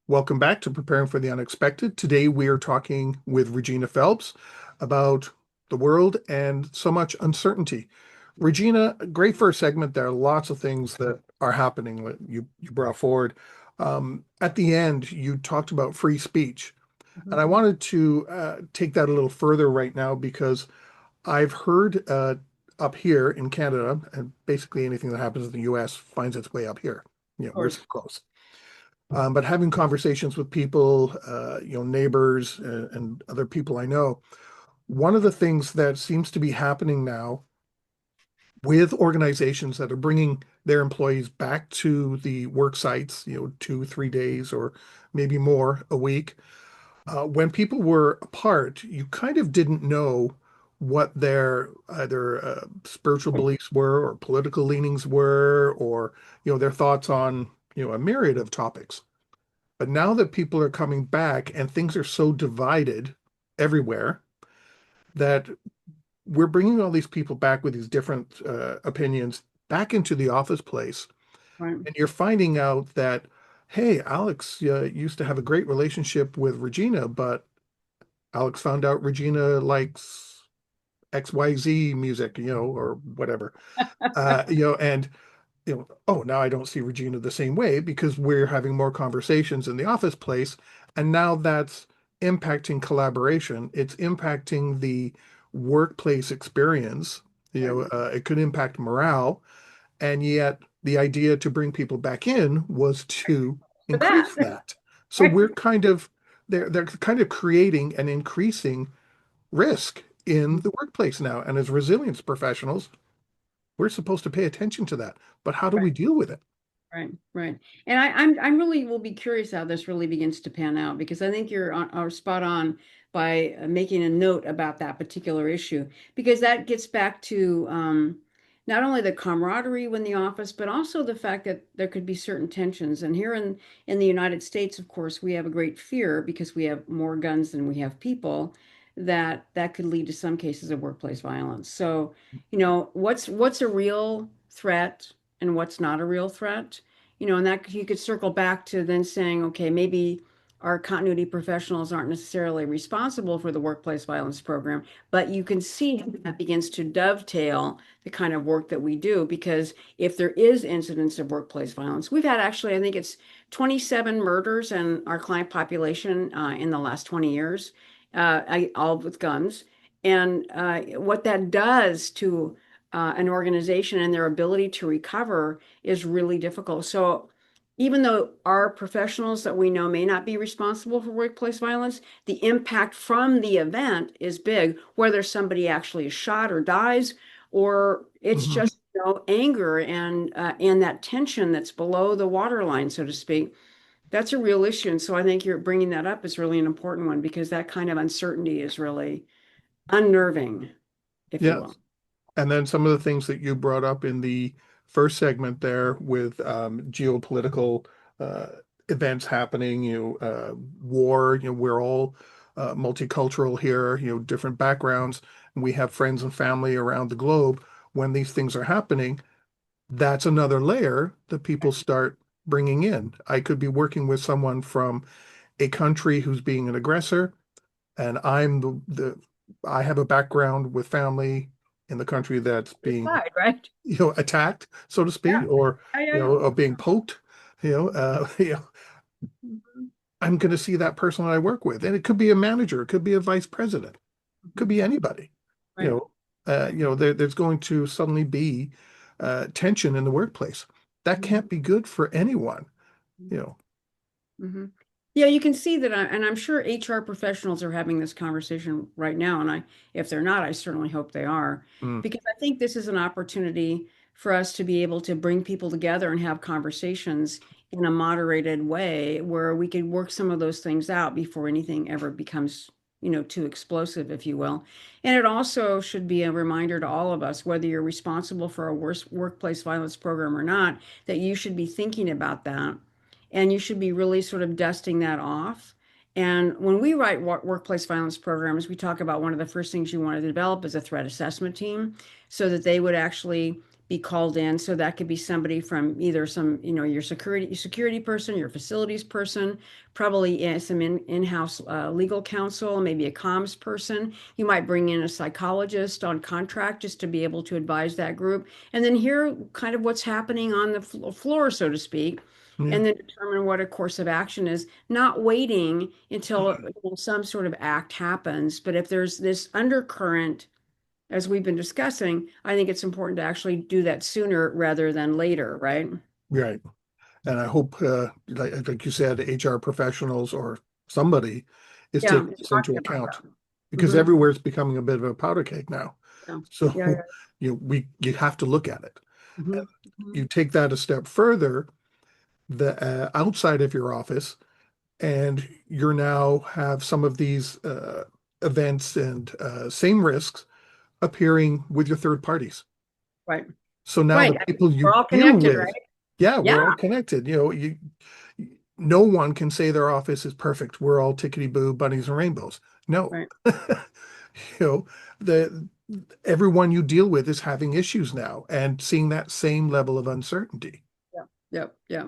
Welcome back to Preparing for the Unexpected. Today we are talking with Regina Phelps about the world and so much uncertainty. Regina, great first segment. There are lots of things that are happening that you brought forward. At the end, you talked about free speech. And I Mhm. wanted to take that a little further right now because I've heard up here in Canada, and basically anything that happens in the US finds its way up here. Of We're so course. close. But having conversations with people, neighbors and other people I know, one of the things that seems to be happening now with organizations that are bringing their employees back to the work sites, 2, 3 days or maybe more a week. When people were apart, you kind of didn't know what their either spiritual beliefs were or political leanings were, or their thoughts on a myriad of topics. But now that people are coming back and things are so divided everywhere that we're bringing all these people back with these different opinions back into the office place. Right. And you're finding out that, hey, Alex used to have a great relationship with Regina, but Alex found out Regina likes XYZ music, or whatever. And oh, now I don't see Regina the same way because we're having more conversations in the office place. And now that's impacting collaboration. It's impacting the workplace experience. Right. It could impact morale. And yet the idea to bring people back in was to For that. increase that. So Right. we're kind of, they're kind of creating an increasing risk in the workplace now. And as resilience professionals, we're supposed to pay attention to that. But how do Right. we deal with it? Right. Right. And I'm really will be curious how this really begins to pan out because I think you're are spot on by making a note about that particular issue because that gets back to not only the camaraderie in the office, but also the fact that there could be certain tensions. And here in the United States, of course, we have a great fear because we have more guns than we have people that could lead to some cases of workplace violence. So, what's a real threat and what's not a real threat? And that you could circle back to then saying, okay, maybe our continuity professionals aren't necessarily responsible for the workplace violence program, but you can see that begins to dovetail the kind of work that we do because if there is incidents of workplace violence, we've had actually, I think it's 27 murders in our client population in the last 20 years, all with guns. And what that does to an organization and their ability to recover is really difficult. So even though our professionals that we know may not be responsible for workplace violence, the impact from the event is big, whether somebody actually is shot or dies, or it's Mhm. just anger and that tension that's below the waterline, so to speak. That's a real issue. And so I think you're bringing that up is really an important one because that kind of uncertainty is really unnerving, if you will. Yes. And then some of the things that you brought up in the first segment there with geopolitical uh, events happening, war, we're all multicultural here, different backgrounds, and we have friends and family around the globe. When these things are happening, that's another layer that people start bringing in. I could be working with someone from a country who's being an aggressor, and I have a background with family in the country that's being, Side, right? attacked, so to speak, Yeah. or Yeah. being poked. Mhm. I'm going to see that person that I work with, and it could be a manager, it could be a vice president, it could be anybody. You Right. know, there's going to suddenly be tension in the workplace. That can't be good for anyone. You know. Mhm. Yeah, you can see that, and I'm sure HR professionals are having this conversation right now, and if they're not, I certainly hope they are, Mm. because I think this is an opportunity for us to be able to bring people together and have conversations in a moderated way where we could work some of those things out before anything ever becomes, too explosive, if you will. And it also should be a reminder to all of us, whether you're responsible for a workplace violence program or not, that you should be thinking about that and you should be really sort of dusting that off. And when we write workplace violence programs, we talk about one of the first things you want to develop is a threat assessment team so that they would actually be called in. So that could be somebody from either some, your security person, your facilities person, probably some in-house legal counsel, maybe a comms person. You might bring in a psychologist on contract just to be able to advise that group, and then hear kind of what's happening on the floor, so to speak, Yeah, and then determine what a course of action is, not waiting until some sort of act happens. But if there's this undercurrent, as we've been discussing, I think it's important to actually do that sooner rather than later, right? right. And I hope, like you said, HR professionals or somebody is Yeah, taking it's this into talking about account that. because Hmm. everywhere it's becoming a bit of a powder cake now. Yeah, yeah, So yeah. you have to look at it. Hmm. And you take that a step further, the outside of your office, and you're now have some of these events and same risks appearing with your third parties. Right, So now right. the people We're you all deal connected, with, right? yeah, Yeah, we're all connected. No one can say their office is perfect. We're all tickety boo, bunnies and rainbows. No, right. you the everyone you deal with is having issues now and seeing that same level of uncertainty. Yeah, yeah, yeah.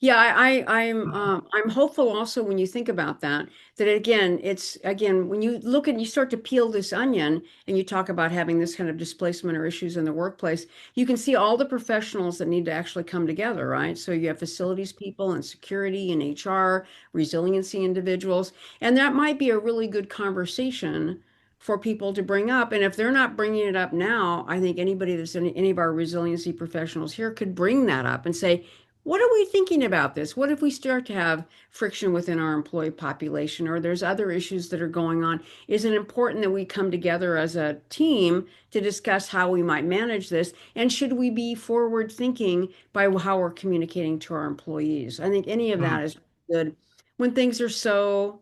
Yeah, I'm hopeful also when you think about that, that again, it's again, when you look and you start to peel this onion and you talk about having this kind of displacement or issues in the workplace, you can see all the professionals that need to actually come together, right? So you have facilities people and security and HR, resiliency individuals, and that might be a really good conversation for people to bring up. And if they're not bringing it up now, I think anybody that's in any of our resiliency professionals here could bring that up and say, what are we thinking about this? What if we start to have friction within our employee population, or there's other issues that are going on? Is it important that we come together as a team to discuss how we might manage this? And should we be forward thinking by how we're communicating to our employees? I think any of Mm. that is good when things are so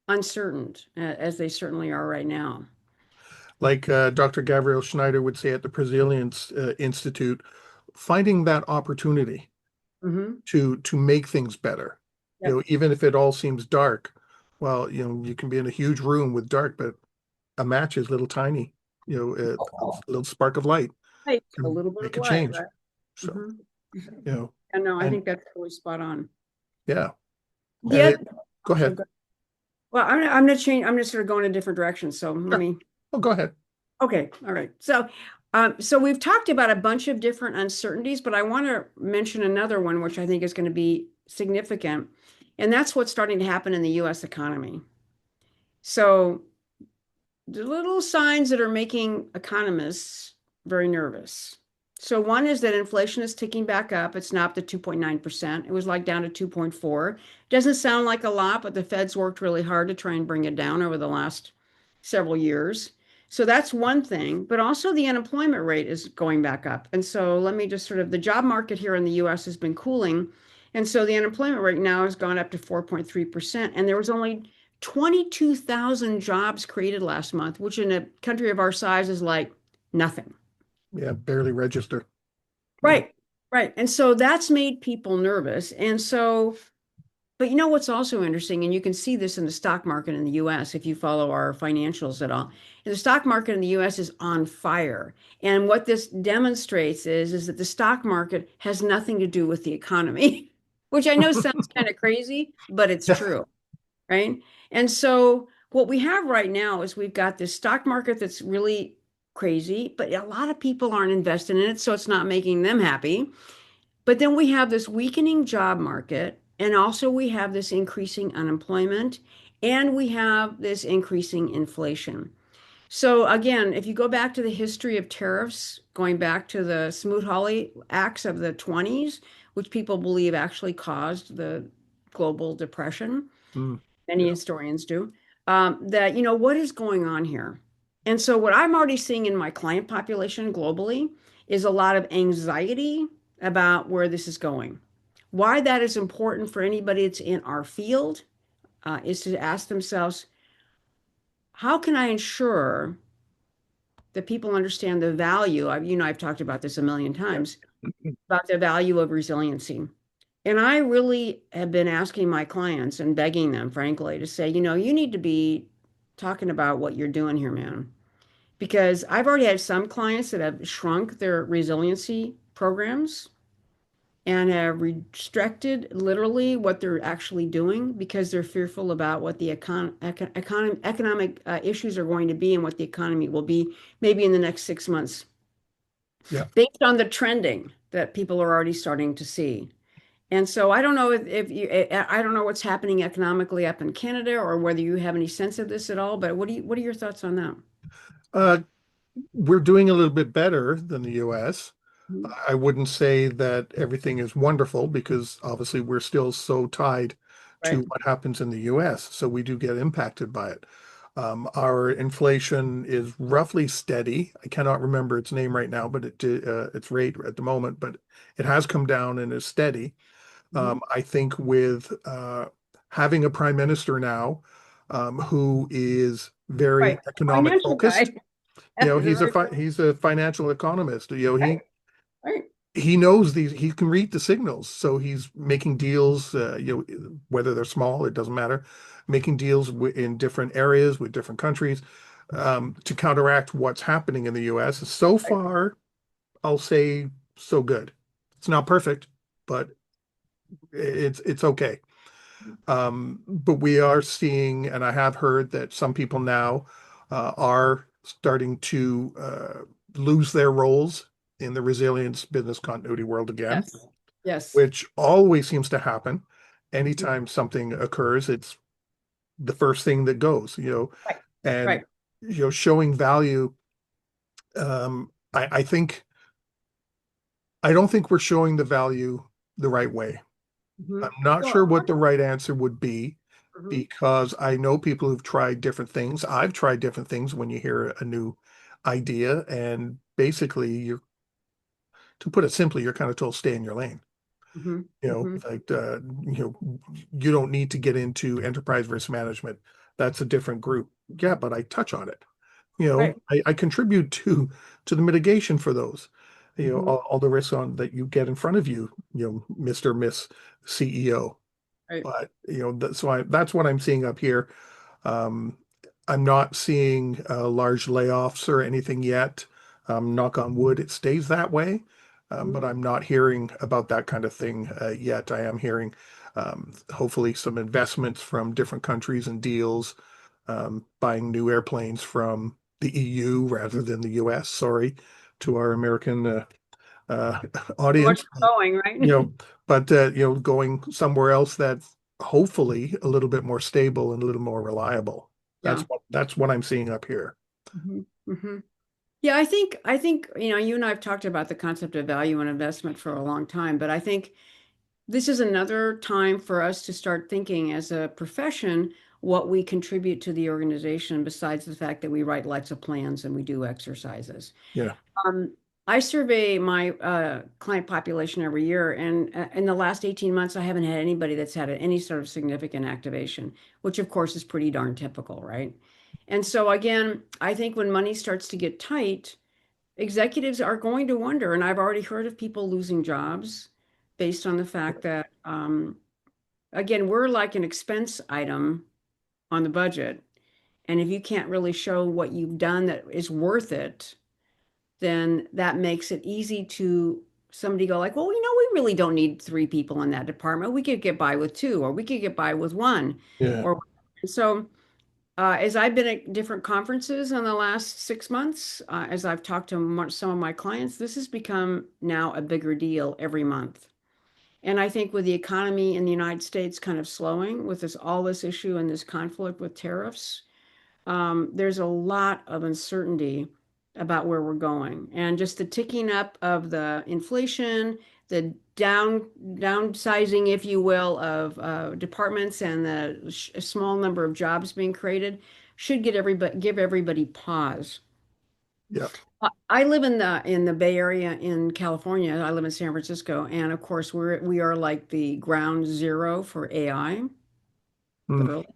uncertain, as they certainly are right now. Like Dr. Gabriel Schneider would say at the Brazilians Institute, finding that opportunity Hmm. to make things better. Yep. Even if it all seems dark, well, you can be in a huge room with dark, but a match is little tiny. A little spark of light Right. A can little bit of make a light, change. right? So, Hmm. you know, I know. I and think that's really spot on. yeah, The and other, it, go ahead. well, I'm gonna change. I'm just sort of going a different direction. So let Sure. me. Oh, go ahead. Okay, all right. So we've talked about a bunch of different uncertainties, but I want to mention another one, which I think is going to be significant, and that's what's starting to happen in the U.S. economy. So the little signs that are making economists very nervous. So one is that inflation is ticking back up. It's now up to 2.9%. It was like down to 2.4. Doesn't sound like a lot, but the Fed's worked really hard to try and bring it down over the last several years. So that's one thing, but also the unemployment rate is going back up. And so let me just sort of, the job market here in the US has been cooling. And so the unemployment rate now has gone up to 4.3%. And there was only 22,000 jobs created last month, which in a country of our size is like nothing. Yeah, barely register. Yeah. Right, right. And so that's made people nervous. And so, but you know what's also interesting, and you can see this in the stock market in the US if you follow our financials at all. And the stock market in the US is on fire. And what this demonstrates is that the stock market has nothing to do with the economy, which I know sounds kind of crazy, but it's Yeah. true. Right? And so what we have right now is we've got this stock market that's really crazy, but a lot of people aren't invested in it, so it's not making them happy. But then we have this weakening job market, and also we have this increasing unemployment, and we have this increasing inflation. So again, if you go back to the history of tariffs, going back to the Smoot-Hawley Acts of the 20s, which people believe actually caused the global depression, Mm, many yeah. historians do, that, what is going on here? And so, what I'm already seeing in my client population globally is a lot of anxiety about where this is going. Why that is important for anybody that's in our field is to ask themselves, how can I ensure that people understand the value? I've talked about this a million Yeah. times about the value of resiliency. And I really have been asking my clients and begging them, frankly, to say, you need to be talking about what you're doing here, man. because I've already had some clients that have shrunk their resiliency programs and have restricted literally what they're actually doing because they're fearful about what the economic issues are going to be and what the economy will be maybe in the next 6 months, Yeah. based on the trending that people are already starting to see. And so I don't know if you, I don't know what's happening economically up in Canada or whether you have any sense of this at all, but what are your thoughts on that? Uh, we're doing a little bit better than the US. Mhm. I wouldn't say that everything is wonderful because obviously we're still so tied to Right. what happens in the US. So we do get impacted by it. Our inflation is roughly steady. I cannot remember its name right now, but its rate at the moment, but it has come down and is steady. Mhm. I think with having a prime minister now who is very Right. economic Financial focused, guy. That's right. he's a financial economist. Right. Right. He knows these, he can read the signals, so he's making deals, whether they're small, it doesn't matter, making deals in different areas with different countries to counteract what's happening in the US. So Right. far, I'll say so good. It's not perfect, but it's okay. But we are seeing, and I have heard that some people now are starting to lose their roles in the resilience business continuity world again, Yes. Yes. which always seems to happen. Mhm. Anytime something occurs, it's the first thing that goes, Right. and Right. showing value. I think I don't think we're showing the value the right way. Mhm. I'm not Well, sure what the right answer would be mhm. because I know people who've tried different things. I've tried different things when you hear a new idea, and basically, to put it simply, you're kind of told stay in your lane. Mhm. Mhm. Like you don't need to get into enterprise risk management. That's a different group. Yeah, but I touch on it. Right. I contribute to the mitigation for those. Mhm. All the risks on that you get in front of you. Mr. Miss CEO. Right. But that's what I'm seeing up here. Um, I'm not seeing large layoffs or anything yet. Knock on wood, it stays that way. Mhm. But I'm not hearing about that kind of thing yet. I am hearing hopefully some investments from different countries and deals, buying new airplanes from the EU rather than the US. Sorry to our American uh, Where audience, you're going, right? you know, but going somewhere else that's hopefully a little bit more stable and a little more reliable. Yeah. That's what I'm seeing up here. Mhm. Mhm. Yeah, I think, you and I have talked about the concept of value and investment for a long time, but I think this is another time for us to start thinking as a profession what we contribute to the organization besides the fact that we write lots of plans and we do exercises. Yeah, Um, I survey my client population every year, and in the last 18 months, I haven't had anybody that's had any sort of significant activation, which of course is pretty darn typical, right? And so again, I think when money starts to get tight, executives are going to wonder, and I've already heard of people losing jobs based on the fact that, again, we're like an expense item on the budget. And if you can't really show what you've done that is worth it, then that makes it easy to somebody go like, well, we really don't need three people in that department. We could get by with two, or we could get by with one. yeah, Or so as I've been at different conferences in the last 6 months, as I've talked to some of my clients, this has become now a bigger deal every month. And I think with the economy in the United States kind of slowing with all this issue and this conflict with tariffs, there's a lot of uncertainty about where we're going. And just the ticking up of the inflation, the downsizing, if you will, of departments and the small number of jobs being created should give everybody pause. yeah. I live in the Bay Area in California. I live in San Francisco, and of course we are like the ground zero for AI, Mm. literally.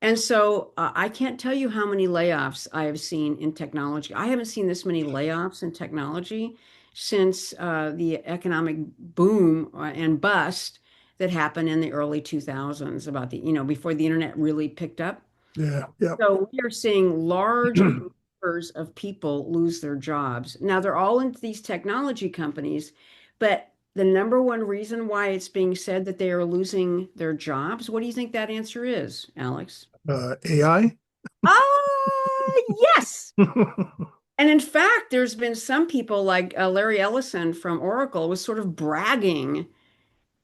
And so I can't tell you how many layoffs I have seen in technology. I haven't seen this many layoffs in technology since the economic boom and bust that happened in the early 2000s before the internet really picked up. Yeah, yeah. So we are seeing large numbers of people lose their jobs. Now they're all in these technology companies, but the number one reason why it's being said that they are losing their jobs, what do you think that answer is, Alex? AI. Yes. And in fact, there's been some people like Larry Ellison from Oracle was sort of bragging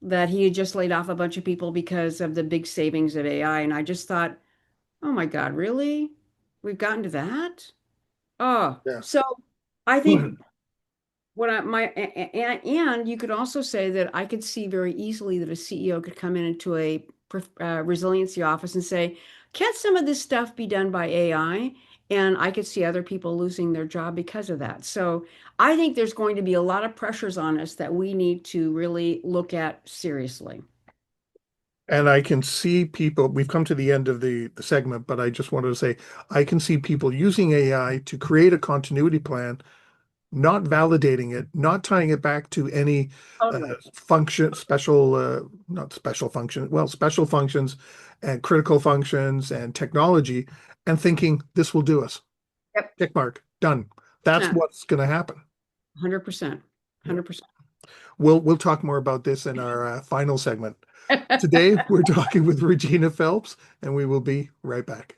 that he had just laid off a bunch of people because of the big savings of AI. And I just thought, oh my God, really? We've gotten to that? Oh, Yeah. so I Go think ahead. what I my and you could also say that I could see very easily that a CEO could come in into a resiliency office and say, "Can't some of this stuff be done by AI?" And I could see other people losing their job because of that. So I think there's going to be a lot of pressures on us that we need to really look at seriously. And I can see people, we've come to the end of the segment, but I just wanted to say, I can see people using AI to create a continuity plan, not validating it, not tying it back to any Totally. function, special, not special function, well, special functions and critical functions and technology, and thinking this will do us. Yep. Tick mark, done. That's 100%. what's going to happen. 100%. Yeah. 100%. We'll talk more about this in our final segment. Today, we're talking with Regina Phelps, and we will be right back.